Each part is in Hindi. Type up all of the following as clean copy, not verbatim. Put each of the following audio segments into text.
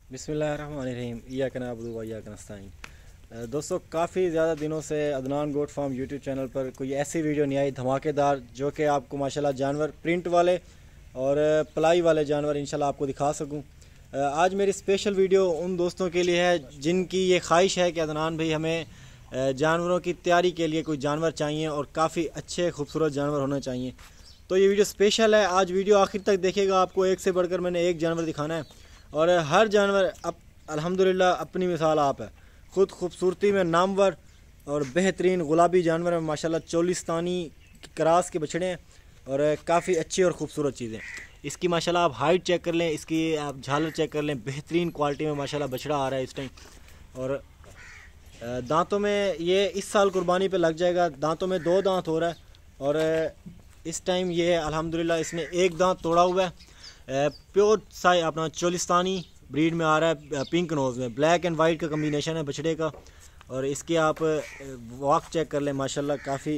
बिस्मिल्लाहिर्रहमानिर्रहीम इय्याका नअबुदु व इय्याका नस्तईन। दोस्तों, काफ़ी ज़्यादा दिनों से Adnan goat farm YouTube channel पर कोई ऐसी वीडियो नहीं आई धमाकेदार जो कि आपको माशाल्लाह जानवर प्रिंट वाले और पलाई वाले जानवर इंशाल्लाह आपको दिखा सकूं। आज मेरी स्पेशल वीडियो उन दोस्तों के लिए है जिनकी ये ख्वाहिश है कि अदनान भाई हमें जानवरों की तैयारी के लिए कोई जानवर चाहिए और काफ़ी अच्छे खूबसूरत जानवर होने चाहिए। तो ये वीडियो स्पेशल है। आज वीडियो आखिर तक देखिएगा, आपको एक से बढ़कर मैंने एक जानवर दिखाना है और हर जानवर अब अल्हम्दुलिल्लाह अपनी मिसाल आप है। ख़ुद खूबसूरती में नामवर और बेहतरीन गुलाबी जानवर है माशाल्लाह। चोलिस्तानी क्रॉस के बछड़े हैं और काफ़ी अच्छी और ख़ूबसूरत चीज़ें। इसकी माशाल्लाह आप हाइट चेक कर लें, इसकी आप झालर चेक कर लें, बेहतरीन क्वालिटी में माशाल्लाह बछड़ा आ रहा है इस टाइम। और दांतों में ये इस साल कुर्बानी पे लग जाएगा। दांतों में 2 दांत हो रहा है और इस टाइम ये अल्हम्दुलिल्लाह इसने एक दांत तोड़ा हुआ है। प्योर साई अपना चोलिस्तानी ब्रीड में आ रहा है, पिंक नोज़ में ब्लैक एंड वाइट का कम्बिनेशन है बछड़े का। और इसकी आप वॉक चेक कर लें, माशाल्लाह काफ़ी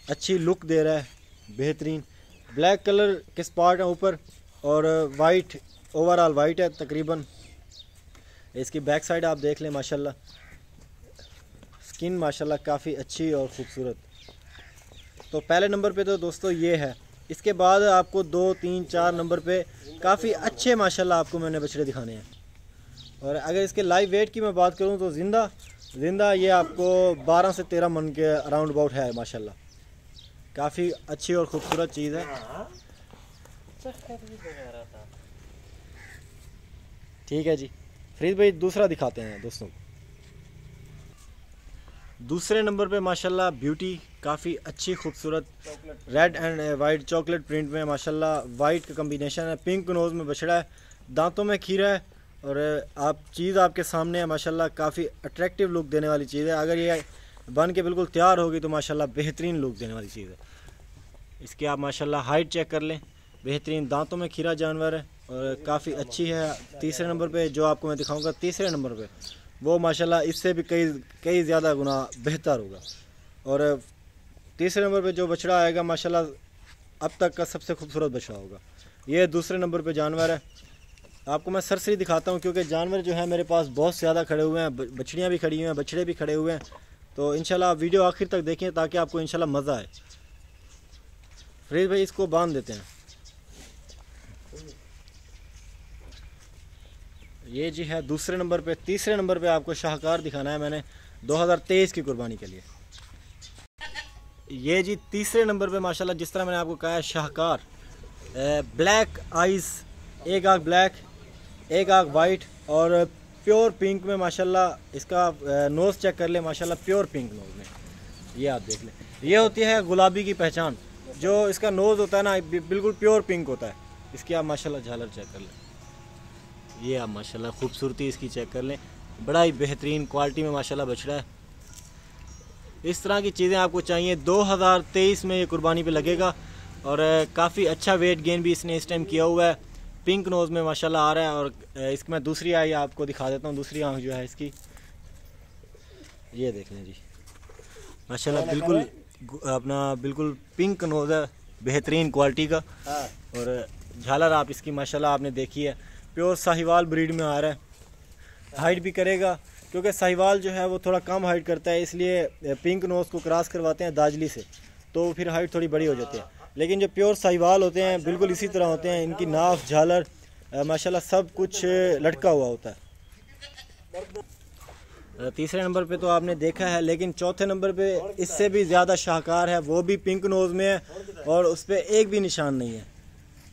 अच्छी लुक दे रहा है, बेहतरीन। ब्लैक कलर के स्पॉट हैं ऊपर और वाइट ओवरऑल वाइट है तकरीबन। इसकी बैक साइड आप देख लें, माशाल्लाह स्किन माशाल्लाह काफ़ी अच्छी और ख़ूबसूरत। तो पहले नंबर पे तो दोस्तों ये है। इसके बाद आपको 2, 3, 4 नंबर पे काफ़ी अच्छे माशाल्लाह आपको मैंने बछड़े दिखाने हैं। और अगर इसके लाइव वेट की मैं बात करूं तो ज़िंदा ये आपको 12 से 13 मन के अराउंड अबाउट है माशाल्लाह। काफ़ी अच्छी और ख़ूबसूरत चीज़ है। ठीक है जी, फरीद भाई दूसरा दिखाते हैं दोस्तों। दूसरे नंबर पे माशाल्लाह ब्यूटी काफ़ी अच्छी खूबसूरत red and white chocolate print में माशाल्लाह वाइट का कम्बिनेशन है। पिंक नोज़ में बछड़ा है, दांतों में खीरा है और आप चीज़ आपके सामने है माशाल्लाह। काफ़ी अट्रैक्टिव लुक देने वाली चीज़ है। अगर ये बन के बिल्कुल तैयार होगी तो माशाल्लाह बेहतरीन लुक देने वाली चीज़ है। इसकी आप माशाल्लाह हाइट चेक कर लें, बेहतरीन दांतों में खीरा जानवर है और काफ़ी अच्छी है। तीसरे नंबर पर जो आपको मैं दिखाऊँगा, तीसरे नंबर पर वो माशाल्लाह इससे भी कई ज़्यादा गुना बेहतर होगा। और तीसरे नंबर पे जो बछड़ा आएगा माशाल्लाह अब तक का सबसे खूबसूरत बछड़ा होगा। ये दूसरे नंबर पे जानवर है। आपको मैं सरसरी दिखाता हूँ क्योंकि जानवर जो है मेरे पास बहुत ज़्यादा खड़े हुए हैं, बछड़ियाँ भी खड़ी हुई हैं, बछड़े भी खड़े हुए हैं। तो इंशाल्लाह वीडियो आखिर तक देखें ताकि आपको इंशाल्लाह मज़ा आए। फरीद भाई इसको बांध देते हैं। ये जी है दूसरे नंबर पे। तीसरे नंबर पे आपको शाहकार दिखाना है मैंने 2023 की कुर्बानी के लिए। ये जी तीसरे नंबर पे माशाल्लाह जिस तरह मैंने आपको कहा है शाहकार, ब्लैक आइज़, एक आँख ब्लैक एक आँख वाइट और प्योर पिंक में माशाल्लाह। इसका नोज़ चेक कर ले माशाल्लाह, प्योर पिंक नोज़ में। ये आप देख लें, ये होती है गुलाबी की पहचान। जो इसका नोज़ होता है ना बिल्कुल प्योर पिंक होता है। इसकी आप माशाल्लाह झालर चेक कर लें, ये आप माशाल्लाह खूबसूरती इसकी चेक कर लें। बड़ा ही बेहतरीन क्वालिटी में माशाल्लाह बछड़ा है। इस तरह की चीज़ें आपको चाहिए। 2023 में ये कुर्बानी पे लगेगा और काफ़ी अच्छा वेट गेन भी इसने इस टाइम किया हुआ है। पिंक नोज़ में माशाल्लाह आ रहा है। और इसकी मैं दूसरी आई आपको दिखा देता हूँ। दूसरी आँख जो है इसकी, ये देख लें जी माशाल्लाह बिल्कुल अपना बिल्कुल पिंक नोज़ है, बेहतरीन क्वालिटी का। और झालर आप इसकी माशाल्लाह आपने देखी है, प्योर साहिवाल ब्रीड में आ रहा है। हाइट भी करेगा क्योंकि साहिवाल जो है वो थोड़ा कम हाइट करता है, इसलिए पिंक नोज़ को क्रॉस करवाते हैं दाजली से, तो फिर हाइट थोड़ी बड़ी हो जाती है। लेकिन जो प्योर साहिवाल होते हैं बिल्कुल इसी तरह होते हैं। इनकी नाक झालर माशाल्लाह सब कुछ लटका हुआ होता है। तीसरे नंबर पे तो आपने देखा है, लेकिन चौथे नंबर पे इससे भी ज़्यादा शाहकार है। वो भी पिंक नोज़ में है और उस पर एक भी निशान नहीं है।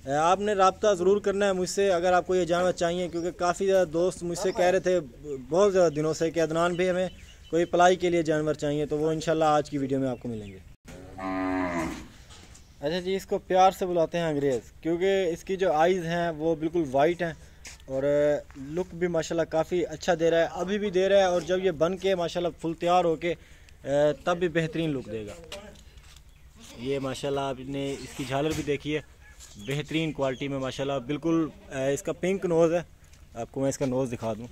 आपने रब्ता ज़रूर करना है मुझसे अगर आपको ये जानवर चाहिए, क्योंकि काफ़ी ज़्यादा दोस्त मुझसे कह रहे थे बहुत ज़्यादा दिनों से कि अदनान भी हमें कोई पलाई के लिए जानवर चाहिए। तो वो इंशाल्लाह आज की वीडियो में आपको मिलेंगे। अच्छा जी, इसको प्यार से बुलाते हैं अंग्रेज़ क्योंकि इसकी जो आइज़ हैं वो बिल्कुल वाइट हैं और लुक भी माशाल्लाह काफ़ी अच्छा दे रहा है, अभी भी दे रहा है। और जब ये बन के माशाल्लाह फुल तैयार होके तब भी बेहतरीन लुक देगा। ये माशाल्लाह आपने इसकी झालर भी देखी है, बेहतरीन क्वालिटी में माशाल्लाह। बिल्कुल इसका पिंक नोज़ है। आपको मैं इसका नोज़ दिखा दूं,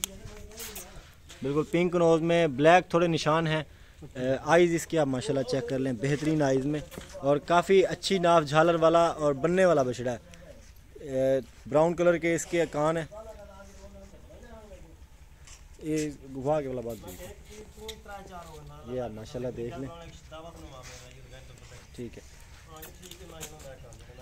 बिल्कुल पिंक नोज़ में ब्लैक थोड़े निशान हैं। आइज़ इसकी आप माशाल्लाह चेक कर लें, बेहतरीन आइज़ में और काफ़ी अच्छी नाफ झालर वाला और बनने वाला बछड़ा है। ब्राउन कलर के इसके कान है। ये गुफा के वाला बात ये आप माशाल्लाह देख लें। ठीक है,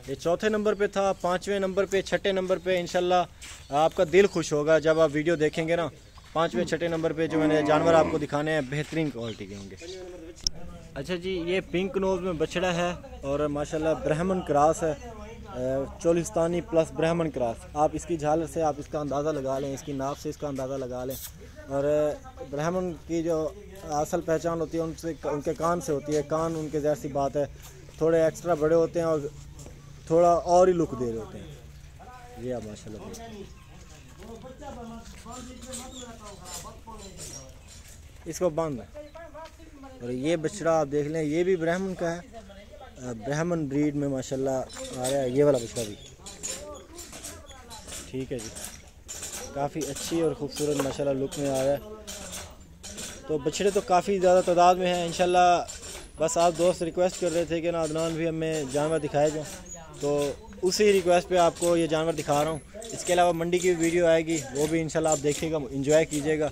ये चौथे नंबर पे था, पाँचवें नंबर पे, छठे नंबर पे। इंशाल्लाह आपका दिल खुश होगा जब आप वीडियो देखेंगे ना। पाँचवें छठे नंबर पे जो मैंने जानवर आपको दिखाने हैं बेहतरीन क्वालिटी के होंगे। अच्छा जी, ये पिंक नोज में बछड़ा है और माशाल्लाह ब्राह्मण क्रॉस है, चोलिस्तानी प्लस ब्राह्मण क्रॉस। आप इसकी झालर से आप इसका अंदाज़ा लगा लें, इसकी नाप से इसका अंदाज़ा लगा लें। और ब्राह्मण की जो असल पहचान होती है उनसे उनके कान से होती है। कान उनके जैसी बात है, थोड़े एक्स्ट्रा बड़े होते हैं और थोड़ा और ही लुक दे रहे होते हैं। ये आप माशाल्लाह इसको बंद है। और ये बछड़ा आप देख लें, ये भी ब्राह्मण का है, ब्राह्मण ब्रीड में माशाल्लाह आ रहा है ये वाला बछड़ा भी। ठीक है जी, काफ़ी अच्छी और ख़ूबसूरत माशाल्लाह लुक में आ रहा है। तो बछड़े तो काफ़ी ज़्यादा तादाद में हैं इंशाल्लाह। बस आप दोस्त रिक्वेस्ट कर रहे थे कि ना अदनान भी हमें जानवर दिखाए जाए, तो उसी रिक्वेस्ट पे आपको ये जानवर दिखा रहा हूँ। इसके अलावा मंडी की वीडियो आएगी, वो भी इंशाल्लाह आप देखिएगा, एंजॉय कीजिएगा।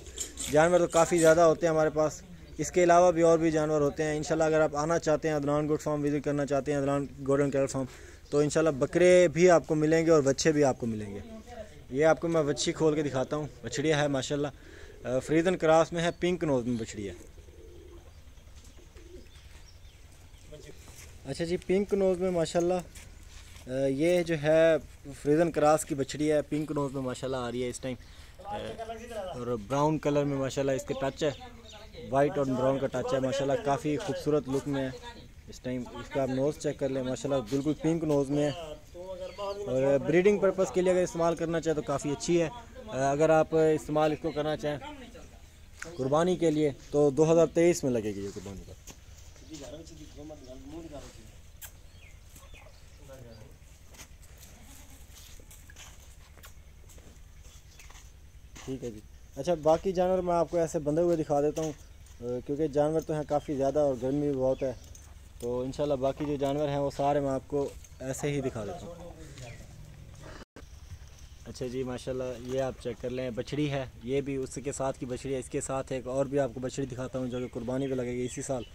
जानवर तो काफ़ी ज़्यादा होते हैं हमारे पास, इसके अलावा भी और भी जानवर होते हैं इंशाल्लाह। अगर आप आना चाहते हैं, अदनान गोट फार्म विज़िट करना चाहते हैं, अदनान गोल्डन कैटल फार्म, तो इंशाल्लाह बकरे भी आपको मिलेंगे और बच्चे भी आपको मिलेंगे। ये आपको मैं बच्ची खोल के दिखाता हूँ। बछड़िया है माशाल्लाह, फ्रीजन क्रॉस में है, पिंक नोज में बछड़ी है। अच्छा जी, पिंक नोज में माशाल्लाह ये जो है फ्रीजन क्रॉस की बछड़ी है, पिंक नोज में माशाल्लाह आ रही है इस टाइम। और ब्राउन कलर में माशाल्लाह इसके टच है, वाइट और ब्राउन का टच है माशाल्लाह, काफ़ी खूबसूरत लुक में है इस टाइम। इसका आप नोज़ चेक कर लें माशाल्लाह, बिल्कुल पिंक नोज़ में है। और ब्रीडिंग पर्पज़ के लिए अगर इस्तेमाल करना चाहें तो काफ़ी अच्छी है। अगर आप इस्तेमाल इसको करना चाहें कुर्बानी के लिए तो 2023 में लगेगी ये कुर्बानी का। ठीक है जी। अच्छा, बाकी जानवर मैं आपको ऐसे बंधे हुए दिखा देता हूँ क्योंकि जानवर तो हैं काफ़ी ज़्यादा और गर्मी भी बहुत है, तो इंशाल्लाह बाकी जो जानवर हैं वो सारे मैं आपको ऐसे ही दिखा देता हूँ। अच्छा जी, माशाल्लाह ये आप चेक कर लें, बछड़ी है, ये भी उसके साथ की बछड़ी है। इसके साथ एक और भी आपको बछड़ी दिखाता हूँ जो कि कुर्बानी पे लगेगी इसी साल।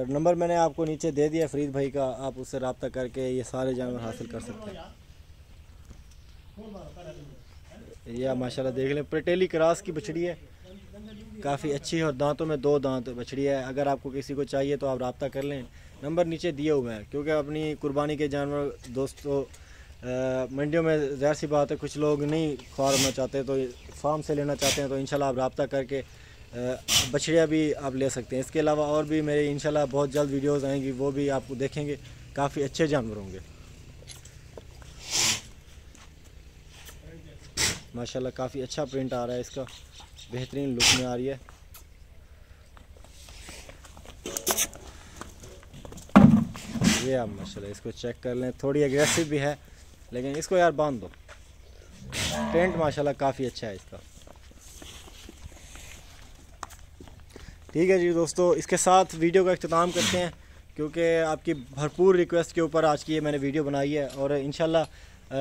नंबर मैंने आपको नीचे दे दिया फरीद भाई का, आप उससे रब्ता करके ये सारे जानवर हासिल कर सकते हैं। यह माशाल्लाह देख लें, पटेली क्रॉस की बछड़ी है, काफ़ी अच्छी है और दांतों में 2 दांत बछड़ी है। अगर आपको किसी को चाहिए तो आप रब्ता कर लें, नंबर नीचे दिए हुए हैं। क्योंकि अपनी कुर्बानी के जानवर दोस्तों मंडियों में ज़ाहिर सी बात है कुछ लोग नहीं ख्वारना चाहते, तो फार्म से लेना चाहते हैं, तो इंशाल्लाह आप रब्ता करके बछड़ियाँ भी आप ले सकते हैं। इसके अलावा और भी मेरे इंशाल्लाह बहुत जल्द वीडियोज़ आएंगी, वो भी आपको देखेंगे, काफ़ी अच्छे जानवर होंगे माशाल्लाह। काफ़ी अच्छा प्रिंट आ रहा है इसका, बेहतरीन लुक में आ रही है। ये आप माशाल्लाह इसको चेक कर लें, थोड़ी एग्रेसिव भी है लेकिन इसको यार बांध दो। प्रिंट माशाल्लाह काफ़ी अच्छा है इसका। ठीक है जी दोस्तों, इसके साथ वीडियो का इख्तिताम करते हैं क्योंकि आपकी भरपूर रिक्वेस्ट के ऊपर आज की ये मैंने वीडियो बनाई है। और इंशाल्लाह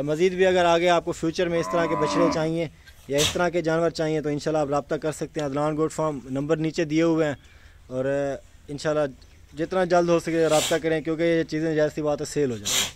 मज़ीद भी अगर आगे आपको फ्यूचर में इस तरह के बछड़े चाहिए या इस तरह के जानवर चाहिए तो इंशाल्लाह आप रब्ता कर सकते हैं। अदनान गोट फार्म नंबर नीचे दिए हुए हैं और इंशाल्लाह जितना जल्द हो सके रब्ता करें क्योंकि ये चीज़ें जैसी बात है सेल हो जाती हैं।